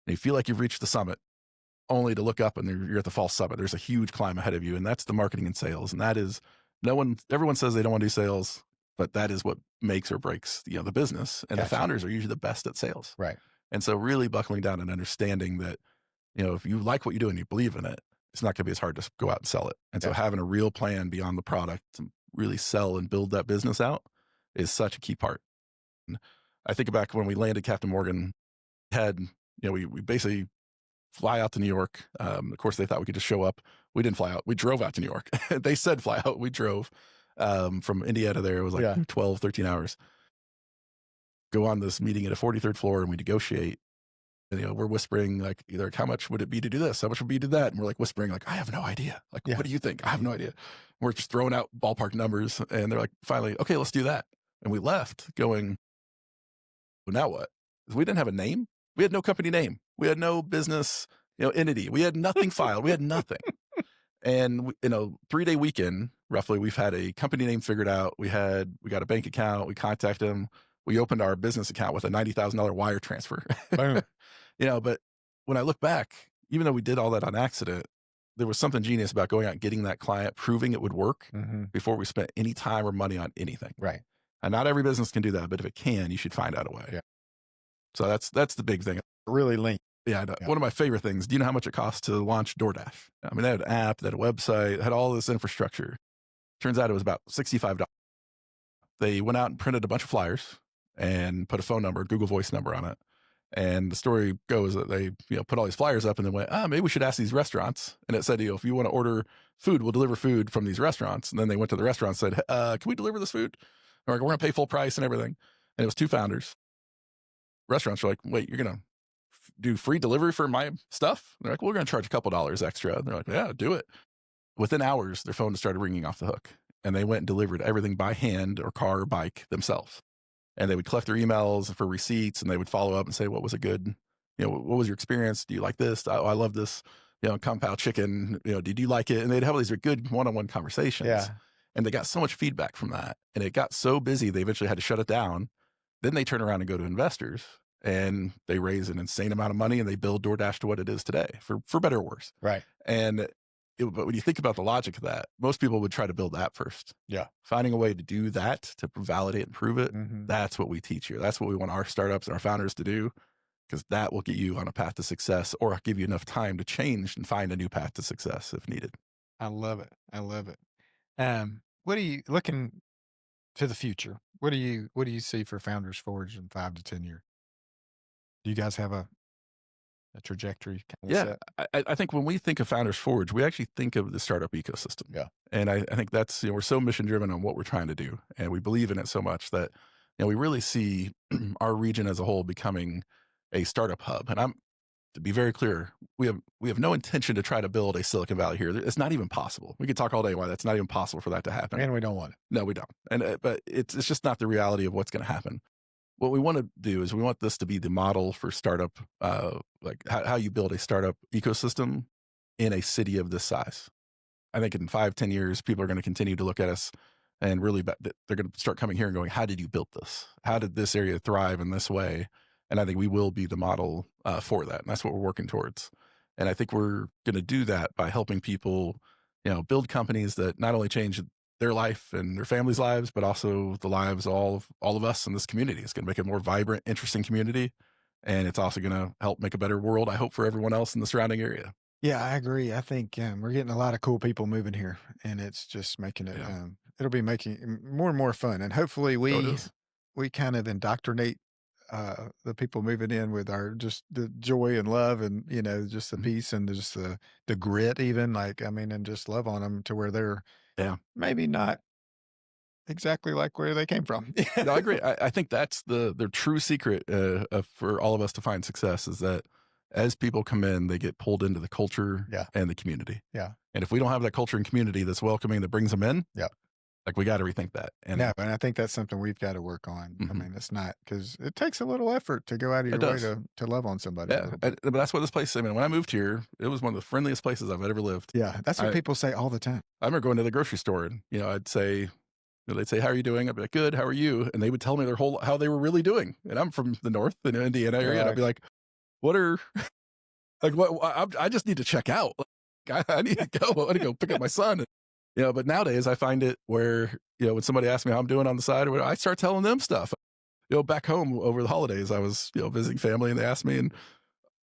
And you feel like you've reached the summit only to look up and you're at the false summit. There's a huge climb ahead of you. And that's the marketing and sales. And that is everyone says they don't want to do sales, but that is what makes or breaks, the business. And the Gotcha. founders are usually the best at sales. Right. And so really buckling down and understanding that, if you like what you do and you believe in it, it's not going to be as hard to go out and sell it. And so Yeah. having a real plan beyond the product to really sell and build that business out is such a key part. And I think back when we landed Captain Morgan, we basically fly out to New York. Of course, they thought we could just show up. We didn't fly out. We drove out to New York. They said fly out. We drove from Indiana there. It was like 12, 13 hours. Go on this meeting at a 43rd floor and we negotiate. And, we're whispering like either how much would it be to do this? How much would it be to do that? And we're like whispering like, I have no idea. Like, what do you think? I have no idea. We're just throwing out ballpark numbers. And they're like, finally, okay, let's do that. And we left going, well, now what? We didn't have a name. We had no company name. We had no business, entity. We had nothing filed. We had nothing. And 3-day weekend, roughly, we've had a company name figured out. We got a bank account. We contacted them. We opened our business account with a $90,000 wire transfer. Boom. But when I look back, even though we did all that on accident, there was something genius about going out and getting that client, proving it would work before we spent any time or money on anything. Right. And not every business can do that, but if it can, you should find out a way. Yeah. So that's the big thing. Really lean. Yeah, one of my favorite things. Do you know how much it costs to launch DoorDash? I mean, they had an app, they had a website, had all this infrastructure. Turns out it was about $65. They went out and printed a bunch of flyers and put a phone number, a Google Voice number on it. And the story goes that they, put all these flyers up and then went, maybe we should ask these restaurants. And it said, if you want to order food, we'll deliver food from these restaurants. And then they went to the restaurant and said, can we deliver this food? Or we're going to pay full price and everything. And it was 2 founders. Restaurants were like, wait, you're going to do free delivery for my stuff? And they're like, well, we're going to charge a couple dollars extra. And they're like, yeah, do it. Within hours, their phone started ringing off the hook. And they went and delivered everything by hand or car or bike themselves. And they would collect their emails for receipts and they would follow up and say, what was a good, what was your experience? Do you like this? Oh, I love this, Kung Pao chicken. Did you like it? And they'd have all these good one-on-one conversations. Yeah. And they got so much feedback from that. And it got so busy, they eventually had to shut it down. Then they turn around and go to investors and they raise an insane amount of money and they build DoorDash to what it is today, for better or worse. Right. And but when you think about the logic of that, most people would try to build that first. Yeah. Finding a way to do that, to validate and prove it, Mhm. that's what we teach here. That's what we want our startups and our founders to do, because that will get you on a path to success or give you enough time to change and find a new path to success if needed. I love it. I love it. What are you looking to the future? What do you see for Founders Forge in 5 to 10 years? Do you guys have a trajectory kind of Yeah, set? I think when we think of Founders Forge, we actually think of the startup ecosystem. Yeah. And I think that's, we're so mission driven on what we're trying to do. And we believe in it so much that, we really see our region as a whole becoming a startup hub. And to be very clear, we have no intention to try to build a Silicon Valley here. It's not even possible. We could talk all day why that's not even possible for that to happen. And we don't want it. No, we don't. And but it's just not the reality of what's going to happen. What we want to do is we want this to be the model for startup, like how you build a startup ecosystem in a city of this size. I think in 5, 10 years, people are going to continue to look at us and really, they're going to start coming here and going, how did you build this? How did this area thrive in this way? And I think we will be the model for that. And that's what we're working towards. And I think we're going to do that by helping people, build companies that not only change their life and their families' lives, but also the lives of all of us in this community. It's going to make a more vibrant, interesting community. And it's also going to help make a better world, I hope, for everyone else in the surrounding area. Yeah, I agree. I think we're getting a lot of cool people moving here, and it's just making it. Yeah. It'll be making more and more fun, and hopefully So it is. we kind of indoctrinate the people moving in with our just the joy and love, and just the Mhm. peace and just the grit, even and just love on them to where they're Yeah. maybe not exactly like where they came from. No, I agree. I think that's the true secret for all of us to find success is that as people come in, they get pulled into the culture Yeah. and the community. Yeah. And if we don't have that culture and community that's welcoming, that brings them in, Yeah. like we got to rethink that. No, And and I think that's something we've got to work on. I mhm, mean, it's not because it takes a little effort to go out of it your way does. to love on somebody a Yeah. little bit. But that's what this place, I mean, when I moved here, it was one of the friendliest places I've ever lived. Yeah, that's what I, people say all the time. I remember going to the grocery store and, I'd say, they'd say, "How are you doing?" I'd be like, "Good. How are you?" And they would tell me how they were really doing. And I'm from the North, in the Indiana area. And I'd Right. be like, "What are, like, what? I just need to check out. Like, I need to go. I want to go pick up my son." But nowadays I find it where, when somebody asks me how I'm doing on the side or whatever, I start telling them stuff. Back home over the holidays, I was, visiting family and they asked me and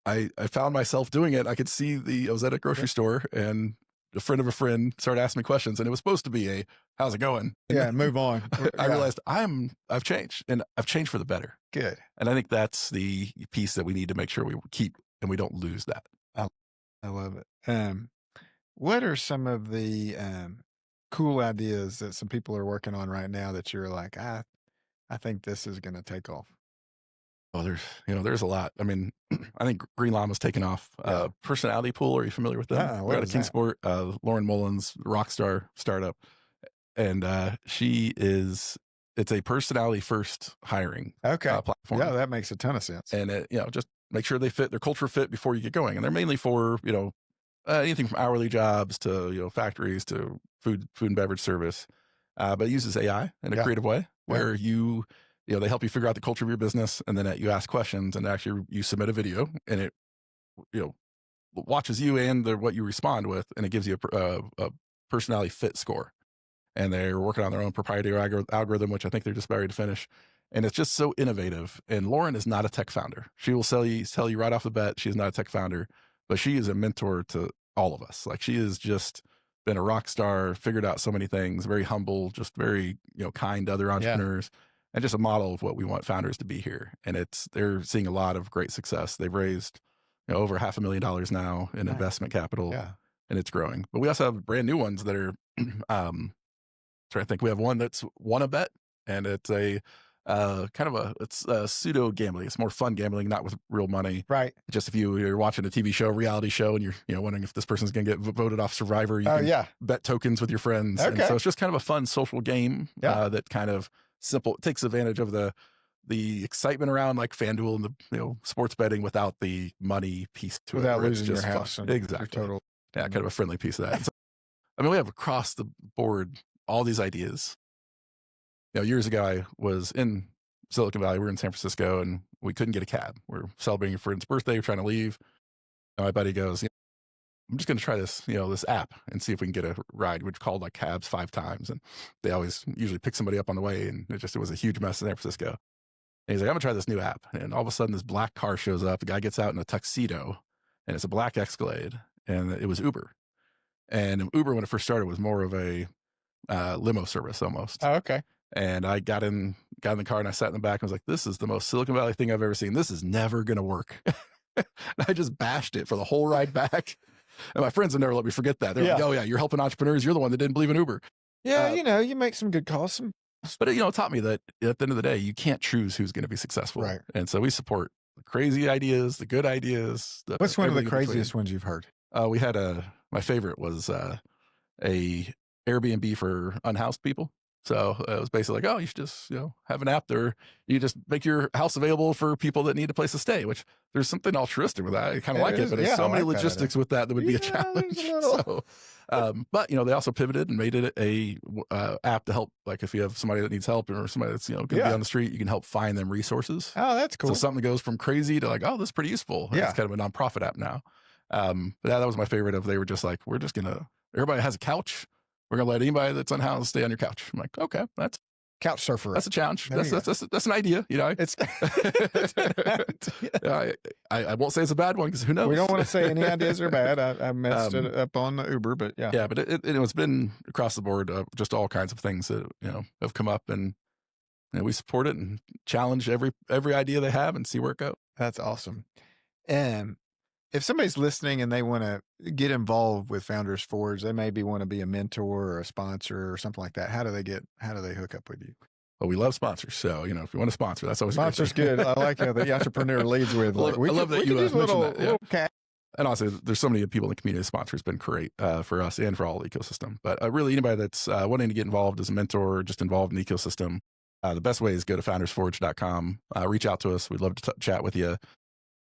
I found myself doing it. I was at a Yeah. grocery store and a friend of a friend started asking me questions and it was supposed to be how's it going? And Yeah, and move on. I Yeah, realized I've changed and I've changed for the better. good. And I think that's the piece that we need to make sure we keep and we don't lose that. I I love it. What are some of the cool ideas that some people are working on right now that you're like, I think this is going to take off? Oh, there's a lot. I mean, I think Green Llama's taken off. Yeah. Personality Pool, are you familiar with them? They're What out of is that? Kingsport. Lauren Mullins, rock star startup. And it's a personality first hiring Okay. platform. Yeah, that makes a ton of sense. And just make sure they fit their culture fit before you get going. And they're mainly for, anything from hourly jobs to, factories to food and beverage service. But it uses AI in a Yeah. creative way Yeah. where they help you figure out the culture of your business. And then you ask questions and actually you submit a video and it, watches you and what you respond with. And it gives you a personality fit score. And they're working on their own proprietary algorithm, which I think they're just about ready to finish. And it's just so innovative. And Lauren is not a tech founder. She will tell you right off the bat, she's not a tech founder, but she is a mentor to all of us. Like she has just been a rock star, figured out so many things, very humble, just very, kind to other Yeah. entrepreneurs, and just a model of what we want founders to be here. And they're seeing a lot of great success. They've raised, over $500,000 now in Nice. investment capital, Yeah. and it's growing. But we also have brand new ones that are, trying to think. We have one that's won a bet, and it's a it's pseudo gambling. It's more fun gambling, not with real money. Right. Just if you're watching a TV show, reality show, and you're wondering if this person's going to get voted off Survivor, you Oh, can yeah. bet tokens with your friends. And Okay. so it's just kind of a fun social game Yeah. that kind of simple. It takes advantage of the excitement around like FanDuel and the sports betting without the money piece to Without it. Where it's losing your just fun. house and your Exactly. total. Yeah, kind of a friendly piece of that. So, I mean, we have across the board all these ideas. Years ago, I was in Silicon Valley. We were in San Francisco, and we couldn't get a cab. We're celebrating a friend's birthday. We're trying to leave. And my buddy goes, "I'm just going to try this app and see if we can get a ride." We've called like cabs 5 times, and they usually pick somebody up on the way, and it was a huge mess in San Francisco. And he's like, "I'm going to try this new app." And all of a sudden, this black car shows up. The guy gets out in a tuxedo, and it's a black Escalade, and it was Uber. And Uber, when it first started, was more of a limo service almost. Oh, okay. And I got in the car and I sat in the back and was like, "This is the most Silicon Valley thing I've ever seen. This is never going to work." And I just bashed it for the whole ride back. And my friends have never let me forget that. They're like, Yeah. "Oh yeah, you're helping entrepreneurs. You're the one that didn't believe in Uber." Yeah, you make some good calls. But it taught me that at the end of the day, you can't choose who's going to be successful. Right. And so we support the crazy ideas, the good ideas. What's one of the everything in between. craziest ones you've heard? We had my favorite was a Airbnb for unhoused people. So it was basically like, "Oh, you should just, have an app there. You just make your house available for people that need a place to stay," which there's something altruistic with that. I kind of like it, but there's so many logistics with that would be a challenge. So, but they also pivoted and made it a app to help. Like if you have somebody that needs help or somebody that's, going to be on the street, you can help find them resources. Oh, that's cool. So something goes from crazy to like, "Oh, this is pretty useful." Yeah. It's kind of a nonprofit app now. But that was my favorite they were just like, everybody has a couch. We're going to let anybody that's unhoused stay on your couch. I'm like, okay, that's Couch surfer. a challenge. There you That's an idea. It's I won't say it's a bad one because who knows? we don't want to say any ideas are bad. I messed it up on the Uber, but yeah. Yeah, but it's been across the board, just all kinds of things that have come up, and we support it and challenge every idea they have and see where it goes. That's awesome. And if somebody's listening and they want to get involved with Founders Forge, they maybe want to be a mentor or a sponsor or something like that. How do they hook up with you? Well, we love sponsors. So, if you want to sponsor, that's always a great Sponsor's thing. good. I like how the entrepreneur leads with, like, I love that we you could use mentioned little, that. Yeah. little cat. And also, there's so many people in the community. Sponsor has been great for us and for all the ecosystem. But really, anybody that's wanting to get involved as a mentor or just involved in the ecosystem, the best way is go to foundersforge.com. Reach out to us. We'd love to chat with you.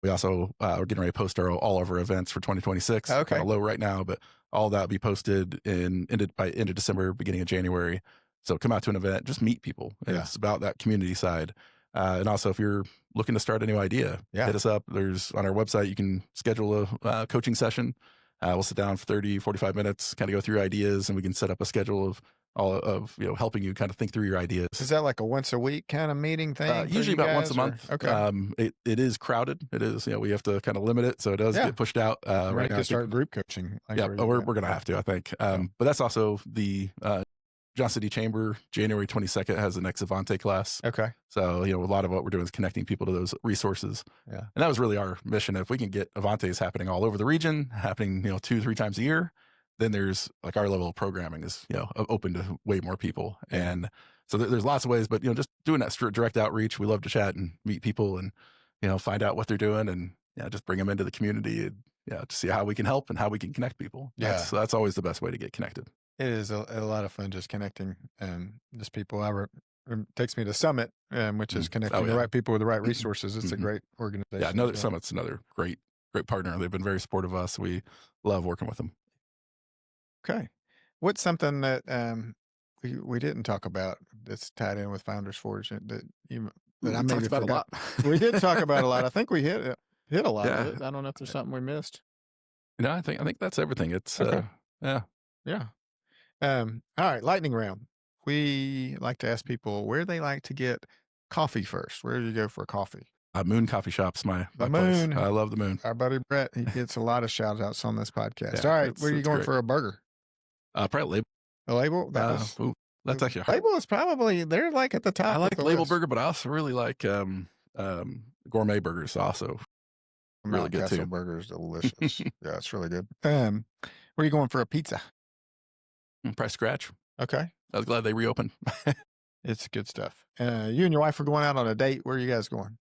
We also are getting ready to post all of our events for 2026. Okay. Kind of low right now, but all that will be posted by end of December, beginning of January. So come out to an event, just meet people. Yeah. It's about that community side. And also, if you're looking to start a new idea, hit us up. There's on our website, you can schedule a coaching session. We'll sit down for 30, 45 minutes, kind of go through ideas, and we can set up a schedule of all of helping you kind of think through your ideas. Is that like a once a week kind of meeting thing? Usually about once a month. Okay. It is crowded. It is, we have to kind of limit it. So it does get pushed out. Right now, start group coaching. Yeah, we're going to have to, I think. But that's also the Johnson City Chamber, January 22nd has the next Avante class. Okay. So, a lot of what we're doing is connecting people to those resources. Yeah. And that was really our mission. If we can get Avantes happening all over the region, happening, 2-3 times a year, then there's like our level of programming is, open to way more people. Yeah. And so there's lots of ways, but, just doing that direct outreach, we love to chat and meet people and, find out what they're doing and just bring them into the community and, to see how we can help and how we can connect people. That's always the best way to get connected. It is a lot of fun just connecting just people. It takes me to Summit, which is connecting the right people with the right resources. It's a great organization. Yeah, Summit's another great partner. They've been very supportive of us. We love working with them. Okay. What's something that we didn't talk about that's tied in with Founders Forge that I maybe about forgot? a lot. We did talk about a lot. I think we hit a lot of it. I don't know if there's something we missed. No, I think that's everything. It's Okay. yeah. All right, lightning round. We like to ask people where they like to get coffee first. Where do you go for coffee? Moon Coffee Shop's my The place. Moon. I love the Moon. Our buddy Brett, he gets a lot of shout outs on this podcast. Yeah, All right, where are you going great. for a burger? Probably Label. A Label? That's actually hard. Label is probably, they're like at the top. I like the Label list. Burger, but I also really like gourmet burgers also. Really Mount good Castle too. burger is delicious. Yeah, it's really good. Where are you going for a pizza? Probably Scratch. Okay. I was glad they reopened. It's good stuff. You and your wife are going out on a date. Where are you guys going?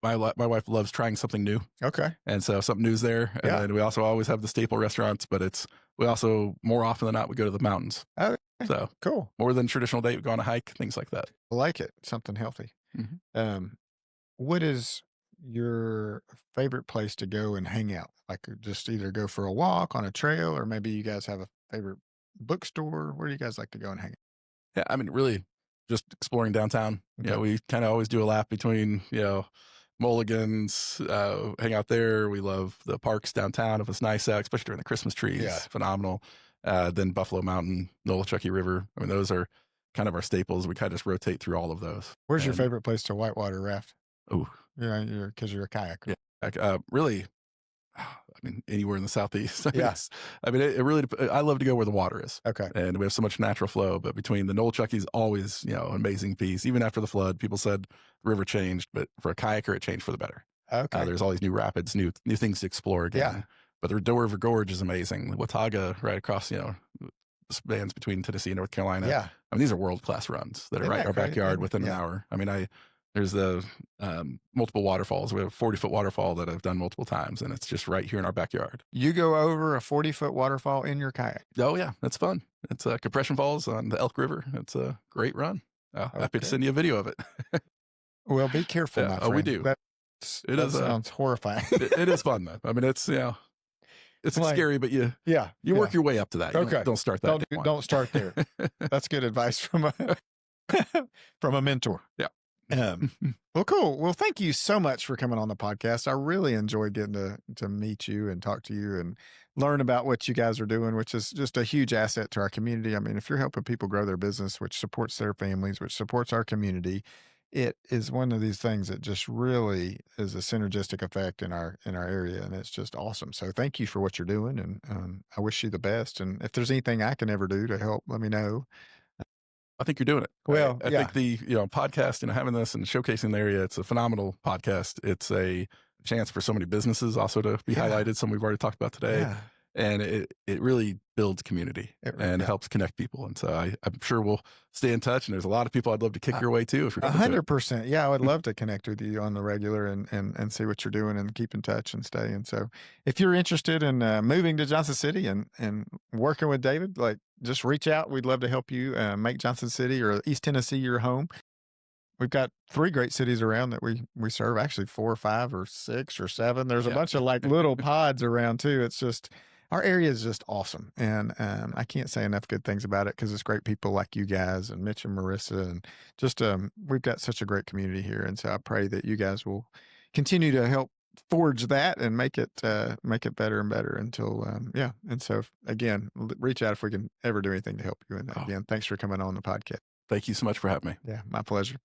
My wife loves trying something new. Okay. And so something new's there. And then we also always have the staple restaurants, but we also more often than not, we go to the mountains. Okay. So Cool. more than traditional date, we go on a hike, things like that. I like it. Something healthy. What is your favorite place to go and hang out? Like just either go for a walk on a trail, or maybe you guys have a favorite bookstore. Where do you guys like to go and hang out? Yeah, I mean, really just exploring downtown. Okay. We kind of always do a lap between, Mulligan's, hang out there. We love the parks downtown if it's nice out, especially during the Christmas trees. Yeah. Phenomenal. Then Buffalo Mountain, Nolichucky River. I mean, those are kind of our staples. We kind of just rotate through all of those. Where's your favorite place to whitewater raft? Oh, because you're a kayaker. yeah. Really, I mean, anywhere in the Southeast. Yeah. It really, I love to go where the water is. Okay. And we have so much natural flow, but between the Nolichucky's always, an amazing piece. Even after the flood, people said the river changed, but for a kayaker, it changed for the better. Okay. There's all these new rapids, new things to explore again. Yeah. But the Doe River Gorge is amazing. The Watauga right across, spans between Tennessee and North Carolina. Yeah. I mean, these are world-class runs that are Isn't right that in our great? backyard within an hour. I mean, there's the multiple waterfalls. We have a 40-foot waterfall that I've done multiple times, and it's just right here in our backyard. You go over a 40-foot waterfall in your kayak. Oh, yeah. That's fun. It's Compression Falls on the Elk River. It's a great run. Happy to send you a video of it. Well, be careful, my friend. We do. That is sounds horrifying. it is fun, though. I mean, it's like, scary, but you work your way up to that. Okay. Don't start that. Don't start there. That's good advice from a mentor. Yeah. Well, cool. Well, thank you so much for coming on the podcast. I really enjoyed getting to meet you and talk to you and learn about what you guys are doing, which is just a huge asset to our community. I mean, if you're helping people grow their business, which supports their families, which supports our community, it is one of these things that just really is a synergistic effect in our area, and it's just awesome. So thank you for what you're doing, and I wish you the best. And if there's anything I can ever do to help, let me know. I think you're doing it. Well, I think yeah. the, podcast, having this and showcasing the area, it's a phenomenal podcast. It's a chance for so many businesses also to be Yeah. highlighted. Some we've already talked about today, Yeah. and it really builds community and Yeah. helps connect people. And so I'm sure we'll stay in touch. And there's a lot of people I'd love to kick Uh, your way too if you're open to it. 100%. Yeah, I would love to connect with you on the regular and see what you're doing and keep in touch and stay. And so, if you're interested in moving to Johnson City and working with David, like just reach out. We'd love to help you make Johnson City or East Tennessee your home. We've got 3 great cities around that we serve, actually 4 or 5 or 6 or 7. There's a Yeah. bunch of, like, little pods around too. It's just our area is just awesome, and, I can't say enough good things about it because it's great people like you guys and Mitch and Marissa, and just, we've got such a great community here, and so I pray that you guys will continue to help forge that and make it better and better until, yeah, and so, again, reach out if we can ever do anything to help you in that. Oh, Again, thanks for coming on the podcast. thank you so much for having me. Yeah, my pleasure.